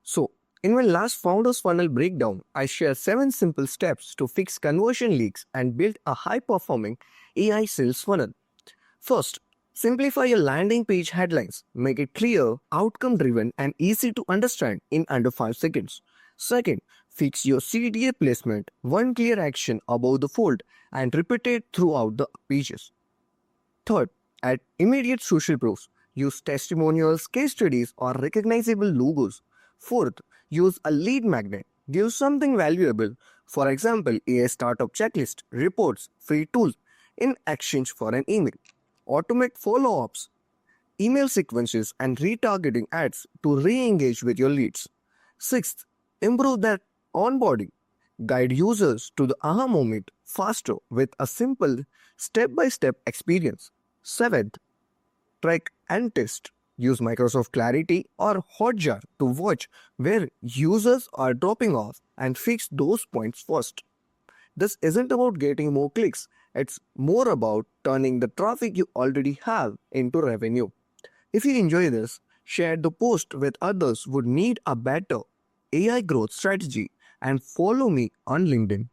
So, in my last Founders Funnel breakdown, I share 7 simple steps to fix conversion leaks and build a high performing AI sales funnel. First, simplify your landing page headlines. Make it clear, outcome driven, and easy to understand in under 5 seconds. Second, fix your CTA placement, one clear action above the fold, and repeat it throughout the pages. Third, add immediate social proofs. Use testimonials, case studies, or recognizable logos. Fourth, use a lead magnet. Give something valuable. For example, a startup checklist, reports, free tools in exchange for an email. Automate follow ups, email sequences, and retargeting ads to re engage with your leads. Sixth, improve their onboarding. Guide users to the aha moment faster with a simple step by step experience. Seventh, track and test. Use Microsoft Clarity or Hotjar to watch where users are dropping off and fix those points first. This isn't about getting more clicks, it's more about turning the traffic you already have into revenue. If you enjoy this, share the post with others who would need a better AI growth strategy and follow me on LinkedIn.